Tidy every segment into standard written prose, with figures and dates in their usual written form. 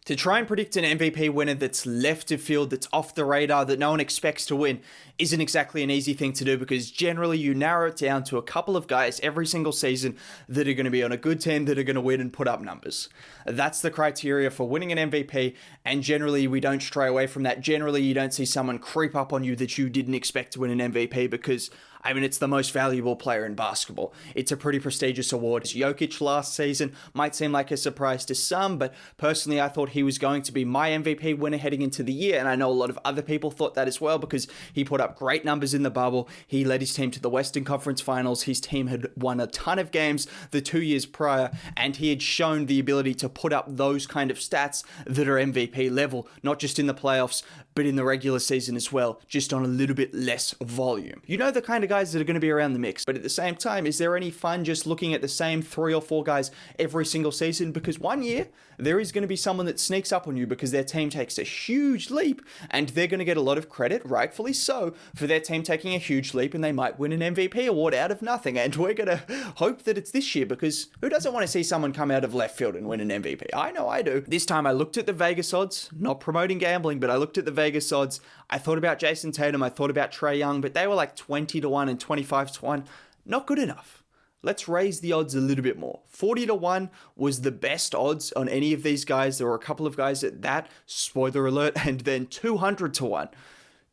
To try and predict an MVP winner that's left of field, that's off the radar, that no one expects to win, isn't exactly an easy thing to do because generally you narrow it down to a couple of guys every single season that are going to be on a good team that are going to win and put up numbers. That's the criteria for winning an MVP, and generally we don't stray away from that. Generally you don't see someone creep up on you that you didn't expect to win an MVP because, I mean, it's the most valuable player in basketball. It's a pretty prestigious award. Jokic last season might seem like a surprise to some, but personally I thought he was going to be my MVP winner heading into the year, and I know a lot of other people thought that as well because he put up great numbers in the bubble. He led his team to the Western Conference Finals. His team had won a ton of games the 2 years prior, and he had shown the ability to put up those kind of stats that are MVP level, not just in the playoffs, but in the regular season as well, just on a little bit less volume. You know the kind of guys that are going to be around the mix, but at the same time, is there any fun just looking at the same 3 or 4 guys every single season? Because one year, there is going to be someone that sneaks up on you because their team takes a huge leap, and they're going to get a lot of credit, rightfully so, for their team taking a huge leap, and they might win an MVP award out of nothing, and we're going to hope that it's this year because who doesn't want to see someone come out of left field and win an MVP? I know I do. This time I looked at the Vegas odds, not promoting gambling, but I looked at the Vegas odds. I thought about Jason Tatum, I thought about Trae Young, but they were like 20-1 and 25-1. Not good enough. Let's raise the odds a little bit more. 40-1 was the best odds on any of these guys. There were a couple of guys at that, spoiler alert, and then 200-1.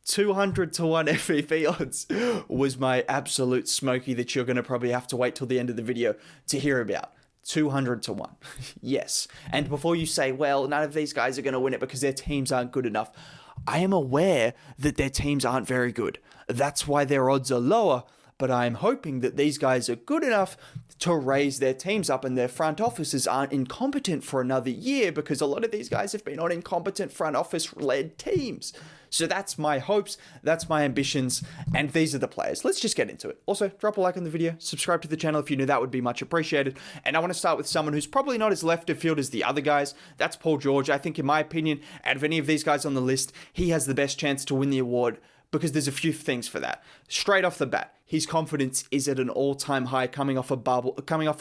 200-1 MVP odds was my absolute smoky that you're going to probably have to wait till the end of the video to hear about. 200-1. Yes. And before you say, well, none of these guys are going to win it because their teams aren't good enough, I am aware that their teams aren't very good. That's why their odds are lower, but I'm hoping that these guys are good enough to raise their teams up and their front offices aren't incompetent for another year because a lot of these guys have been on incompetent front office-led teams. So that's my hopes, that's my ambitions, and these are the players. Let's just get into it. Also, drop a like on the video, subscribe to the channel if you're new, that would be much appreciated. And I want to start with someone who's probably not as left of field as the other guys. That's Paul George. I think, in my opinion, out of any of these guys on the list, he has the best chance to win the award because there's a few things for that. Straight off the bat, his confidence is at an all-time high coming off a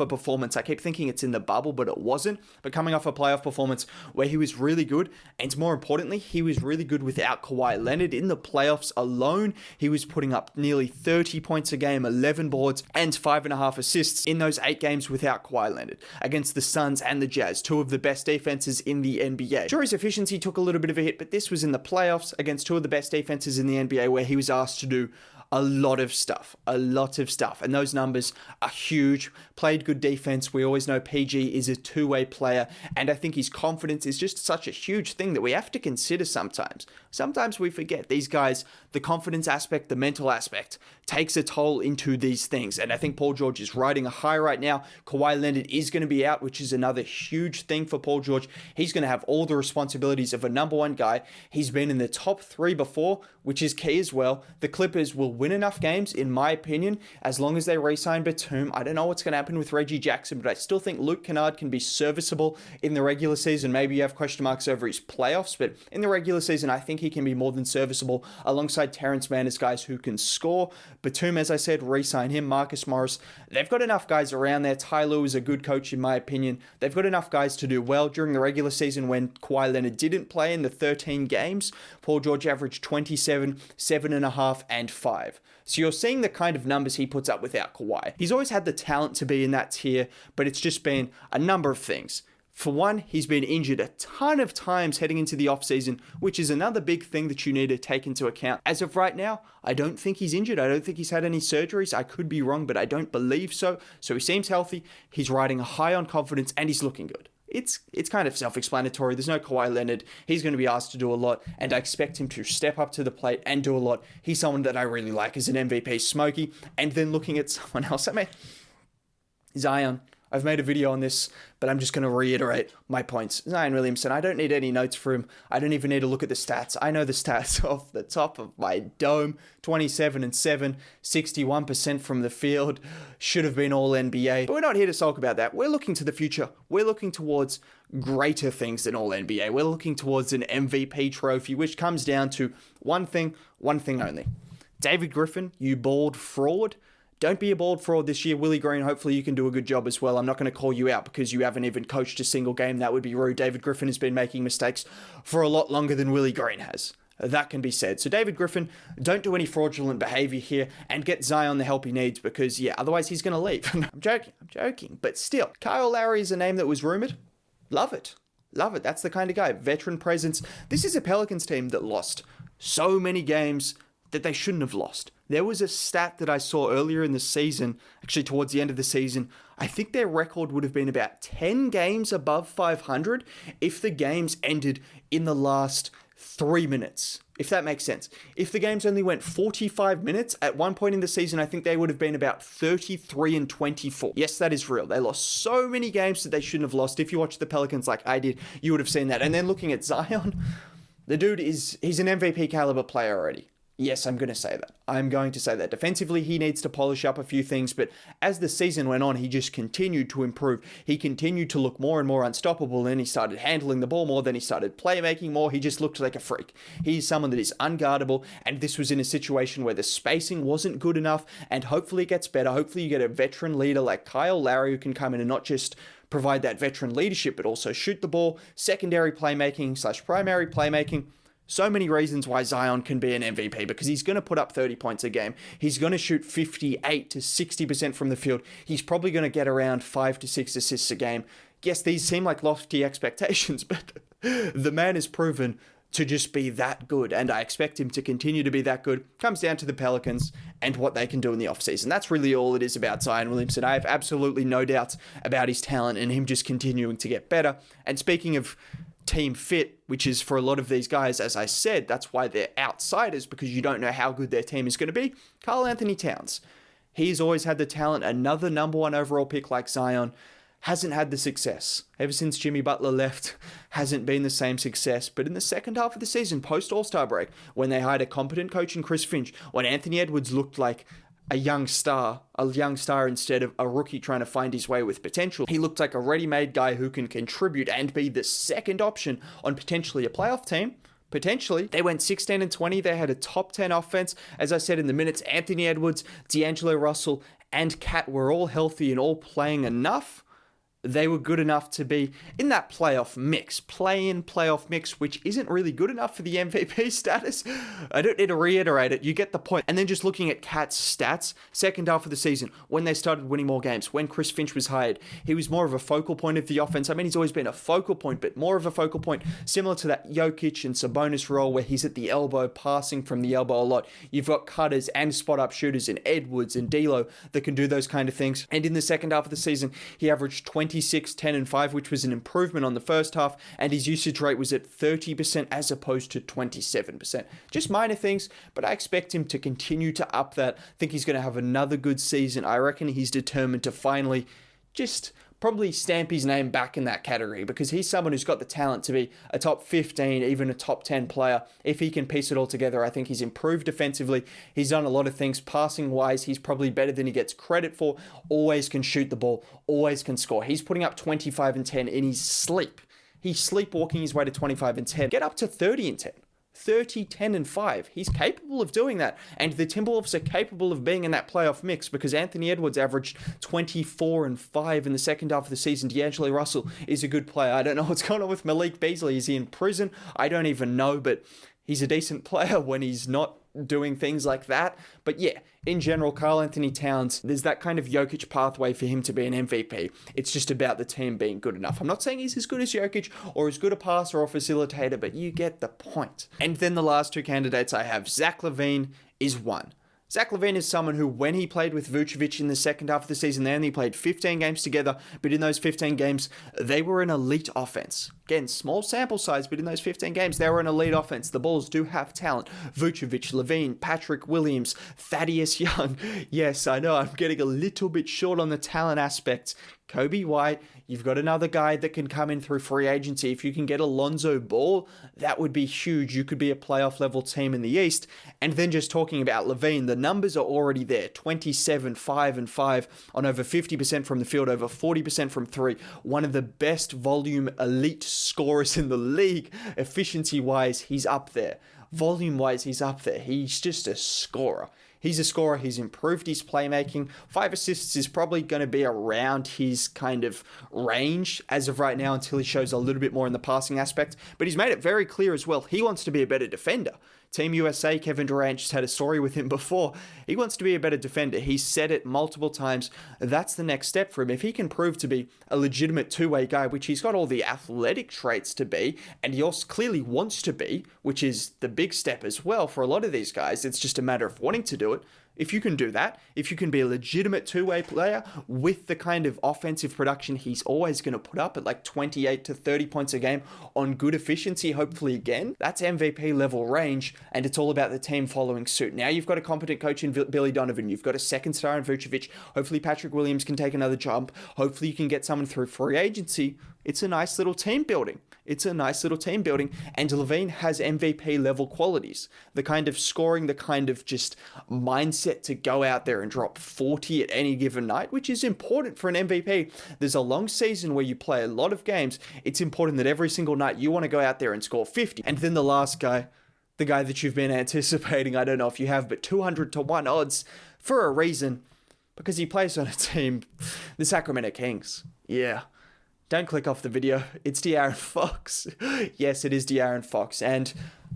performance. I keep thinking it's in the bubble, but it wasn't. But coming off a playoff performance where he was really good, and more importantly, he was really good without Kawhi Leonard. In the playoffs alone, he was putting up nearly 30 points a game, 11 boards, and 5.5 assists in those 8 games without Kawhi Leonard against the Suns and the Jazz, 2 of the best defenses in the NBA. Sure, his efficiency took a little bit of a hit, but this was in the playoffs against 2 of the best defenses in the NBA where he was asked to do a lot of stuff. And those numbers are huge. Played good defense. We always know PG is a two-way player. And I think his confidence is just such a huge thing that we have to consider sometimes. Sometimes we forget these guys, the confidence aspect, the mental aspect, takes a toll into these things. And I think Paul George is riding a high right now. Kawhi Leonard is going to be out, which is another huge thing for Paul George. He's going to have all the responsibilities of a number 1 guy. He's been in the top 3 before, which is key as well. The Clippers will win enough games, in my opinion, as long as they re-sign Batum. I don't know what's going to happen with Reggie Jackson, but I still think Luke Kennard can be serviceable in the regular season. Maybe you have question marks over his playoffs, but in the regular season, I think he can be more than serviceable alongside Terrence Mann as guys who can score. Batum, as I said, re-sign him. Marcus Morris. They've got enough guys around there. Ty Lue is a good coach, in my opinion. They've got enough guys to do well. During the regular season, when Kawhi Leonard didn't play in the 13 games, Paul George averaged 27, 7.5, and 5. So you're seeing the kind of numbers he puts up without Kawhi. He's always had the talent to be in that tier, but it's just been a number of things. For one, he's been injured a ton of times heading into the offseason, which is another big thing that you need to take into account. As of right now, I don't think he's injured. I don't think he's had any surgeries. I could be wrong, but I don't believe so. So he seems healthy. He's riding a high on confidence, and he's looking good. It's kind of self-explanatory. There's no Kawhi Leonard. He's going to be asked to do a lot, and I expect him to step up to the plate and do a lot. He's someone that I really like as an MVP Smokey. And then looking at someone else, Zion. I've made a video on this, but I'm just going to reiterate my points. Zion Williamson, I don't need any notes for him. I don't even need to look at the stats. I know the stats off the top of my dome. 27-7, 61% from the field. Should have been all NBA. But we're not here to sulk about that. We're looking to the future. We're looking towards greater things than all NBA. We're looking towards an MVP trophy, which comes down to one thing only. David Griffin, you bald fraud. Don't be a bald fraud this year. Willie Green, hopefully you can do a good job as well. I'm not going to call you out because you haven't even coached a single game. That would be rude. David Griffin has been making mistakes for a lot longer than Willie Green has. That can be said. So David Griffin, don't do any fraudulent behavior here and get Zion the help he needs because, otherwise he's going to leave. I'm joking. But still, Kyle Lowry is a name that was rumored. Love it. That's the kind of guy. Veteran presence. This is a Pelicans team that lost so many games that they shouldn't have lost. There was a stat that I saw earlier in the season, actually towards the end of the season. I think their record would have been about 10 games above 500 if the games ended in the last 3 minutes, if that makes sense. If the games only went 45 minutes, at one point in the season, I think they would have been about 33-24. Yes, that is real. They lost so many games that they shouldn't have lost. If you watch the Pelicans like I did, you would have seen that. And then looking at Zion, the dude he's an MVP caliber player already. Yes, I'm going to say that. I'm going to say that. Defensively, he needs to polish up a few things, but as the season went on, he just continued to improve. He continued to look more and more unstoppable, then he started handling the ball more, then he started playmaking more. He just looked like a freak. He's someone that is unguardable, and this was in a situation where the spacing wasn't good enough, and hopefully it gets better. Hopefully you get a veteran leader like Kyle Lowry who can come in and not just provide that veteran leadership, but also shoot the ball, secondary playmaking / primary playmaking. So many reasons why Zion can be an MVP because he's going to put up 30 points a game. He's going to shoot 58 to 60% from the field. He's probably going to get around 5 to 6 assists a game. Yes, these seem like lofty expectations, but the man is proven to just be that good, and I expect him to continue to be that good. Comes down to the Pelicans and what they can do in the offseason. That's really all it is about Zion Williamson. I have absolutely no doubts about his talent and him just continuing to get better. And speaking of team fit, which is for a lot of these guys, as I said, that's why they're outsiders because you don't know how good their team is going to be. Karl Anthony Towns. He's always had the talent. Another number one overall pick like Zion hasn't had the success. Ever since Jimmy Butler left, hasn't been the same success. But in the second half of the season, post All-Star break, when they hired a competent coach in Chris Finch, when Anthony Edwards looked like a young star instead of a rookie trying to find his way with potential. He looked like a ready-made guy who can contribute and be the second option on potentially a playoff team. Potentially. They went 16-20. They had a top 10 offense. As I said in the minutes, Anthony Edwards, D'Angelo Russell, and Cat were all healthy and all playing enough. They were good enough to be in that play-in playoff mix, which isn't really good enough for the MVP status. I don't need to reiterate it. You get the point. And then just looking at Cat's stats, second half of the season, when they started winning more games, when Chris Finch was hired, he was more of a focal point of the offense. I mean, he's always been a focal point, but more of a focal point, similar to that Jokic and Sabonis role where he's at the elbow, passing from the elbow a lot. You've got cutters and spot-up shooters in Edwards and D'Lo that can do those kind of things. And in the second half of the season, he averaged 26, 10, and 5, which was an improvement on the first half, and his usage rate was at 30% as opposed to 27%. Just minor things, but I expect him to continue to up that. I think he's going to have another good season. I reckon he's determined to finally just probably stamp his name back in that category because he's someone who's got the talent to be a top 15, even a top 10 player. If he can piece it all together, I think he's improved defensively. He's done a lot of things passing wise. He's probably better than he gets credit for. Always can shoot the ball, always can score. He's putting up 25 and 10 in his sleep. He's sleepwalking his way to 25 and 10. Get up to 30 and 10. 30, 10, and 5. He's capable of doing that. And the Timberwolves are capable of being in that playoff mix because Anthony Edwards averaged 24 and 5 in the second half of the season. D'Angelo Russell is a good player. I don't know what's going on with Malik Beasley. Is he in prison? I don't even know, but he's a decent player when he's not doing things like that. But yeah, in general, Karl Anthony Towns, there's that kind of Jokic pathway for him to be an MVP. It's just about the team being good enough. I'm not saying he's as good as Jokic or as good a passer or facilitator, but you get the point. And then the last two candidates I have, Zach LaVine is one. Zach LaVine is someone who, when he played with Vucevic in the second half of the season, they only played 15 games together, but in those 15 games, they were an elite offense. Again, small sample size, but in those 15 games, they were an elite offense. The Bulls do have talent. Vucevic, LaVine, Patrick Williams, Thaddeus Young. Yes, I know, I'm getting a little bit short on the talent aspect. Kobe White, you've got another guy that can come in through free agency. If you can get Alonzo Ball, that would be huge. You could be a playoff level team in the East. And then just talking about LaVine, the numbers are already there. 27, 5, and 5 on over 50% from the field, over 40% from three. One of the best volume elite scorers in the league. Efficiency-wise, he's up there. volume-wise, he's up there. He's just a scorer. He's a scorer. He's improved his playmaking. 5 assists is probably going to be around his kind of range as of right now until he shows a little bit more in the passing aspect. But he's made it very clear as well. He wants to be a better defender. Team USA, Kevin Durant just had a story with him before. He wants to be a better defender. He's said it multiple times. That's the next step for him. If he can prove to be a legitimate two-way guy, which he's got all the athletic traits to be, and he also clearly wants to be, which is the big step as well for a lot of these guys. It's just a matter of wanting to do it. If you can do that, if you can be a legitimate two-way player with the kind of offensive production he's always going to put up at like 28 to 30 points a game on good efficiency, hopefully again, that's MVP level range, and it's all about the team following suit. Now you've got a competent coach in Billy Donovan, you've got a second star in Vucevic, hopefully Patrick Williams can take another jump, hopefully you can get someone through free agency. It's a nice little team building. It's a nice little team building, and LaVine has MVP level qualities. The kind of scoring, the kind of just mindset to go out there and drop 40 at any given night, which is important for an MVP. There's a long season where you play a lot of games. It's important that every single night you want to go out there and score 50. And then the last guy, the guy that you've been anticipating, I don't know if you have, but 200 to 1 odds for a reason, because he plays on a team, the Sacramento Kings. Yeah. Don't click off the video. It's Darren Fox. Yes, it is Darren Fox. And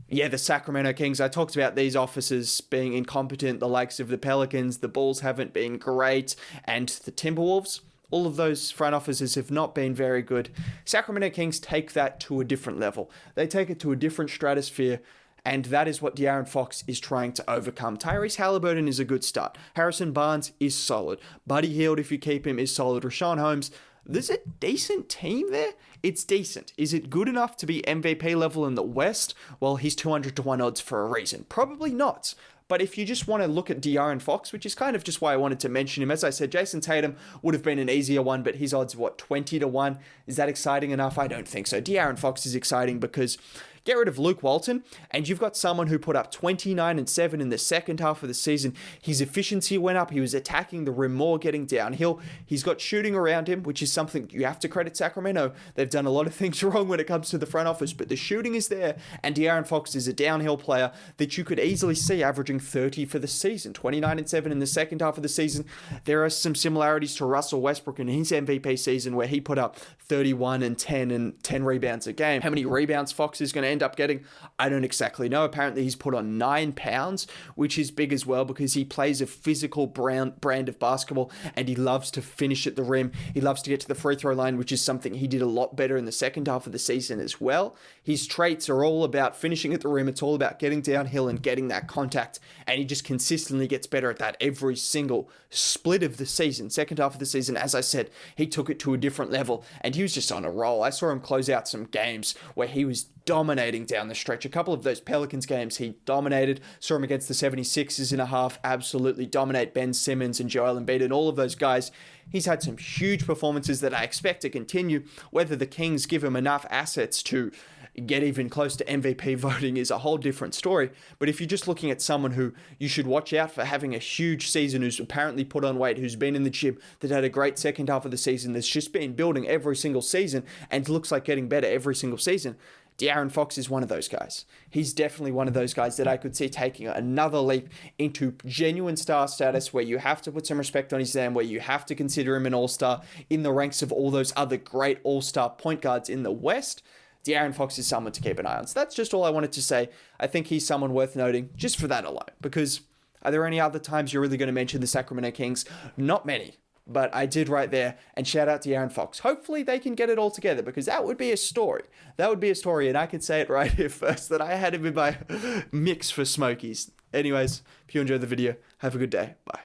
yeah, the Sacramento Kings, I talked about these officers being incompetent, the likes of the Pelicans, the Bulls haven't been great, and the Timberwolves. All of those front offices have not been very good. Sacramento Kings take that to a different level. They take it to a different stratosphere, and that is what Darren Fox is trying to overcome. Tyrese Halliburton is a good start. Harrison Barnes is solid. Buddy Hield, if you keep him, is solid. Rashawn Holmes, there's a decent team there. It's decent. Is it good enough to be MVP level in the West? Well, he's 200 to 1 odds for a reason. Probably not. But if you just want to look at Darren Fox, which is kind of just why I wanted to mention him, as I said, Jason Tatum would have been an easier one, but his odds, 20 to 1? Is that exciting enough? I don't think so. Darren Fox is exciting because get rid of Luke Walton, and you've got someone who put up 29 and 7 in the second half of the season. His efficiency went up. He was attacking the rim more, getting downhill. He's got shooting around him, which is something you have to credit Sacramento. They've done a lot of things wrong when it comes to the front office, but the shooting is there, and Darren Fox is a downhill player that you could easily see averaging 30 for the season. 29 and 7 in the second half of the season. There are some similarities to Russell Westbrook in his MVP season where he put up 31 and 10 rebounds a game. How many rebounds Fox is going to end up getting, I don't exactly know. Apparently he's put on 9 pounds, which is big as well because he plays a physical brand of basketball, and he loves to finish at the rim. He loves to get to the free throw line, which is something he did a lot better in the second half of the season as well. His traits are all about finishing at the rim. It's all about getting downhill and getting that contact, and he just consistently gets better at that every single split of the season. Second half of the season, as I said, he took it to a different level, and he was just on a roll. I saw him close out some games where he was dominating down the stretch. A couple of those Pelicans games he dominated. Saw him against the 76ers in a half absolutely dominate. Ben Simmons and Joel Embiid and all of those guys. He's had some huge performances that I expect to continue. Whether the Kings give him enough assets to get even close to MVP voting is a whole different story. But if you're just looking at someone who you should watch out for having a huge season, who's apparently put on weight, who's been in the gym, that had a great second half of the season, that's just been building every single season and looks like getting better every single season, Darren Fox is one of those guys. He's definitely one of those guys that I could see taking another leap into genuine star status, where you have to put some respect on his name, where you have to consider him an all-star in the ranks of all those other great all-star point guards in the West. Darren Fox is someone to keep an eye on. So that's just all I wanted to say. I think he's someone worth noting just for that alone. Because are there any other times you're really going to mention the Sacramento Kings? Not many. But I did right there, and shout out to Darren Fox. Hopefully they can get it all together, because that would be a story. That would be a story, and I could say it right here first, that I had him in my mix for Smokies. Anyways, if you enjoyed the video, have a good day. Bye.